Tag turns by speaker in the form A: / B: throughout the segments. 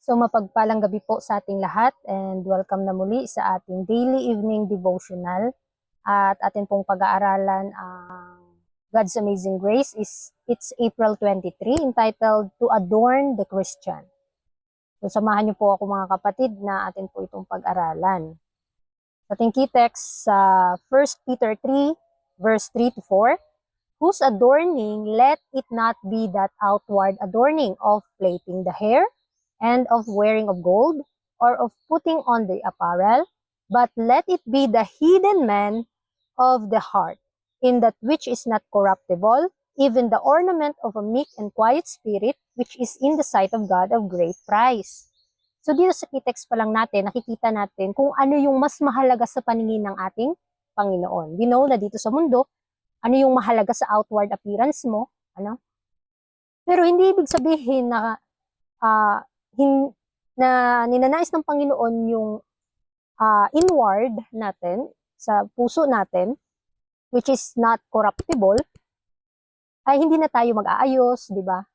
A: So mapagpalang gabi po sa ating lahat and welcome na muli sa ating daily evening devotional at atin pong pag-aaralan ang God's Amazing Grace it's April 23 entitled To Adorn the Christian. So samahan niyo po ako mga kapatid na atin po itong pag-aralan. Sa ating key text sa 1 Peter 3 verse 3 to 4, whose adorning let it not be that outward adorning of plaiting the hair and of wearing of gold, or of putting on the apparel, but let it be the hidden man of the heart, in that which is not corruptible, even the ornament of a meek and quiet spirit, which is in the sight of God of great price. So dito sa key-text pa lang natin, nakikita natin kung ano yung mas mahalaga sa paningin ng ating Panginoon. We know na dito sa mundo, ano yung mahalaga sa outward appearance mo, ano? Pero hindi ibig sabihin na ninanais ng Panginoon yung inward natin, sa puso natin, which is not corruptible, ay hindi na tayo mag-aayos, di ba?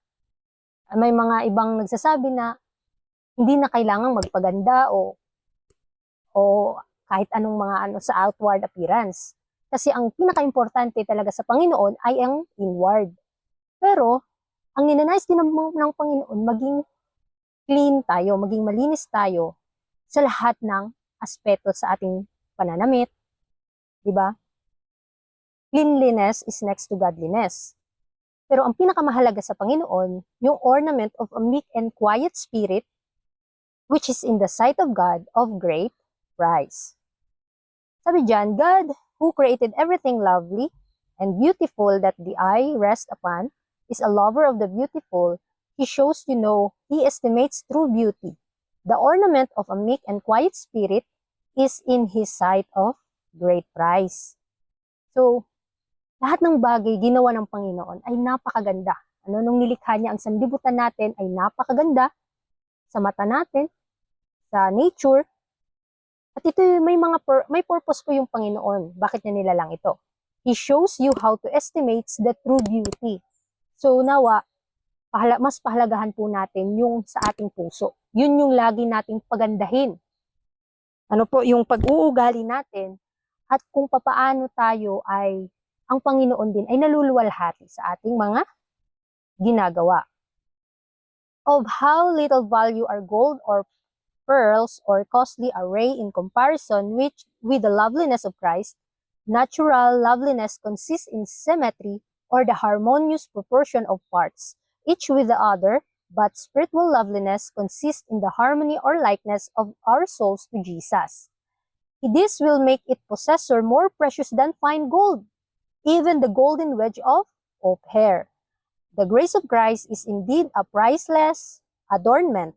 A: May mga ibang nagsasabi na hindi na kailangang magpaganda o kahit anong mga sa outward appearance. Kasi ang pinaka-importante talaga sa Panginoon ay ang inward. Pero, ang ninanais din ng Panginoon, maging clean tayo, maging malinis tayo sa lahat ng aspeto sa ating pananamit. Diba? Cleanliness is next to godliness. Pero ang pinakamahalaga sa Panginoon, yung ornament of a meek and quiet spirit, which is in the sight of God of great price. Sabi dyan, God, who created everything lovely and beautiful that the eye rests upon, is a lover of the beautiful. He shows he estimates true beauty. The ornament of a meek and quiet spirit is in His sight of great price. So, lahat ng bagay ginawa ng Panginoon ay napakaganda. Nung nilikha niya ang sanlibutan natin ay napakaganda sa mata natin, sa nature. At ito may purpose po yung Panginoon. Bakit niya nilalang ito? He shows you how to estimate the true beauty. So, nawa, mas pahalagahan po natin yung sa ating puso. Yun yung lagi nating pagandahin. Ano po yung pag-uugali natin at kung papaano tayo ang Panginoon din ay naluluwalhati sa ating mga ginagawa. Of how little value are gold or pearls or costly array in comparison with the loveliness of Christ, natural loveliness consists in symmetry or the harmonious proportion of parts, each with the other, but spiritual loveliness consists in the harmony or likeness of our souls to Jesus. This will make its possessor more precious than fine gold, even the golden wedge of hair. The grace of Christ is indeed a priceless adornment.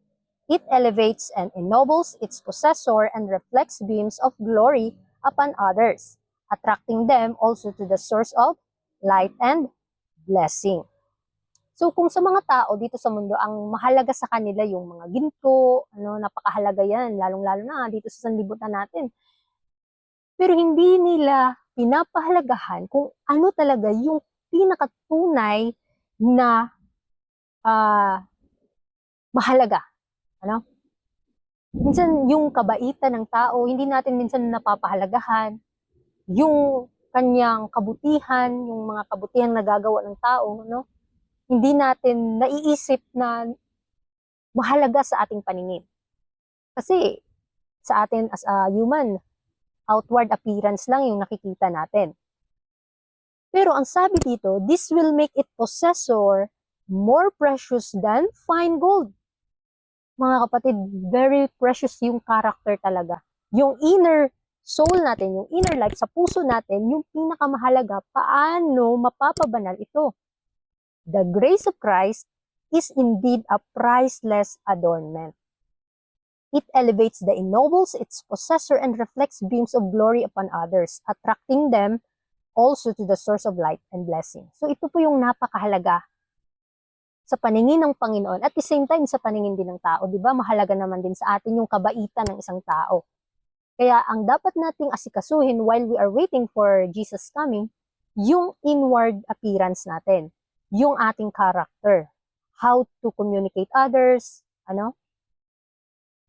A: It elevates and ennobles its possessor and reflects beams of glory upon others, attracting them also to the source of light and blessing. So kung sa mga tao dito sa mundo, ang mahalaga sa kanila yung mga ginto, napakahalaga yan, lalong-lalo na dito sa sanlibutan natin. Pero hindi nila pinapahalagahan kung ano talaga yung pinakatunay na mahalaga. Minsan yung kabaitan ng tao, hindi natin minsan napapahalagahan. Yung kanyang kabutihan, yung mga kabutihan na nagagawa ng tao, hindi natin naiisip na mahalaga sa ating paningin. Kasi sa atin as a human, outward appearance lang yung nakikita natin. Pero ang sabi dito, this will make its possessor more precious than fine gold. Mga kapatid, very precious yung character talaga. Yung inner soul natin, yung inner life sa puso natin, yung pinakamahalaga, paano mapapabanal ito. The grace of Christ is indeed a priceless adornment. It elevates the ennobles its possessor and reflects beams of glory upon others, attracting them also to the source of light and blessing. So ito po yung napakahalaga sa paningin ng Panginoon at the same time sa paningin din ng tao. Diba? Mahalaga naman din sa atin yung kabaitan ng isang tao. Kaya ang dapat nating asikasuhin while we are waiting for Jesus coming, yung inward appearance natin. Yung ating character, how to communicate others,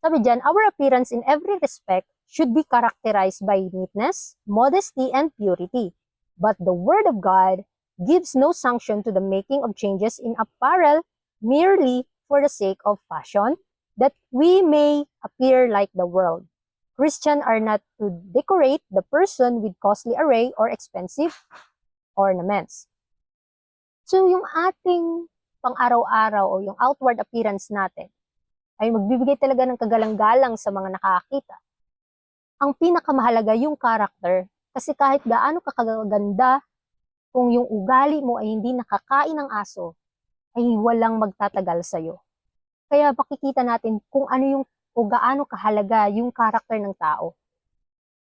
A: Sabi dyan, our appearance in every respect should be characterized by neatness, modesty, and purity. But the Word of God gives no sanction to the making of changes in apparel merely for the sake of fashion, that we may appear like the world. Christians are not to decorate the person with costly array or expensive ornaments. So yung ating pang-araw-araw o yung outward appearance natin ay magbibigay talaga ng kagalang-galang sa mga nakakakita. Ang pinakamahalaga yung character, kasi kahit gaano ka kaganda, kung yung ugali mo ay hindi nakakain ng aso, ay walang magtatagal sa'yo. Kaya makikita natin kung ano yung o gaano kahalaga yung character ng tao.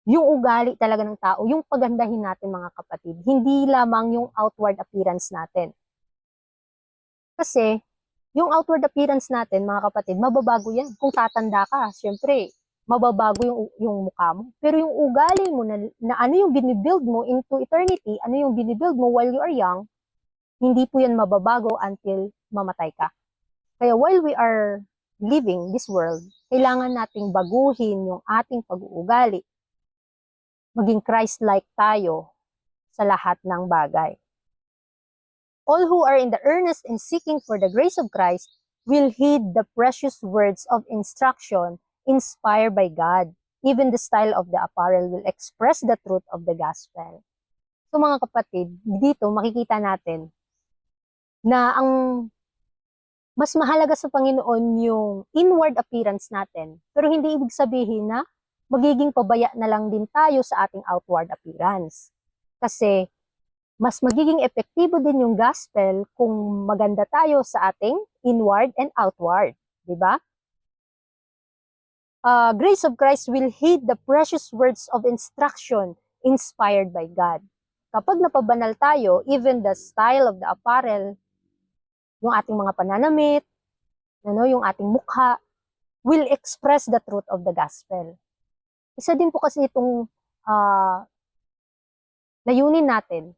A: Yung ugali talaga ng tao, yung pagandahin natin mga kapatid, hindi lamang yung outward appearance natin. Kasi yung outward appearance natin mga kapatid, mababago yan. Kung tatanda ka, syempre, mababago yung mukha mo. Pero yung ugali mo na ano yung binibuild mo into eternity, ano yung binibuild mo while you are young, hindi po yan mababago until mamatay ka. Kaya while we are living this world, kailangan nating baguhin yung ating pag-uugali. Maging Christ-like tayo sa lahat ng bagay. All who are in the earnest in seeking for the grace of Christ will heed the precious words of instruction inspired by God. Even the style of the apparel will express the truth of the gospel. So mga kapatid, dito makikita natin na ang mas mahalaga sa Panginoon yung inward appearance natin. Pero hindi ibig sabihin na magiging pabaya na lang din tayo sa ating outward appearance. Kasi mas magiging epektibo din yung gospel kung maganda tayo sa ating inward and outward. Diba? Grace of Christ will heed the precious words of instruction inspired by God. Kapag napabanal tayo, even the style of the apparel, yung ating mga pananamit, yung ating mukha, will express the truth of the gospel. Isa din po kasi itong layunin natin,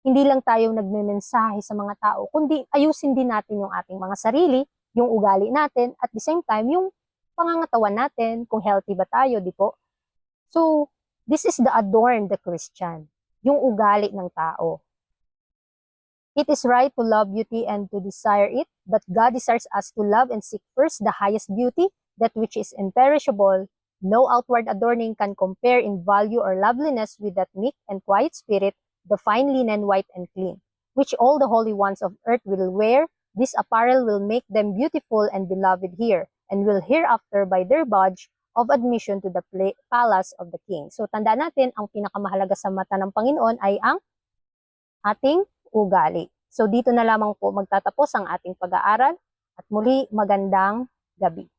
A: hindi lang tayo nagmemensahe sa mga tao, kundi ayusin din natin yung ating mga sarili, yung ugali natin, at the same time, yung pangangatawan natin, kung healthy ba tayo, di po? So, this is the adorn the Christian, yung ugali ng tao. It is right to love beauty and to desire it, but God desires us to love and seek first the highest beauty, that which is imperishable. No outward adorning can compare in value or loveliness with that meek and quiet spirit, the fine linen, white and clean, which all the holy ones of earth will wear. This apparel will make them beautiful and beloved here, and will hereafter by their badge of admission to the palace of the king. So tandaan natin, ang pinakamahalaga sa mata ng Panginoon ay ang ating ugali. So dito na lamang po magtatapos ang ating pag-aaral, at muli magandang gabi.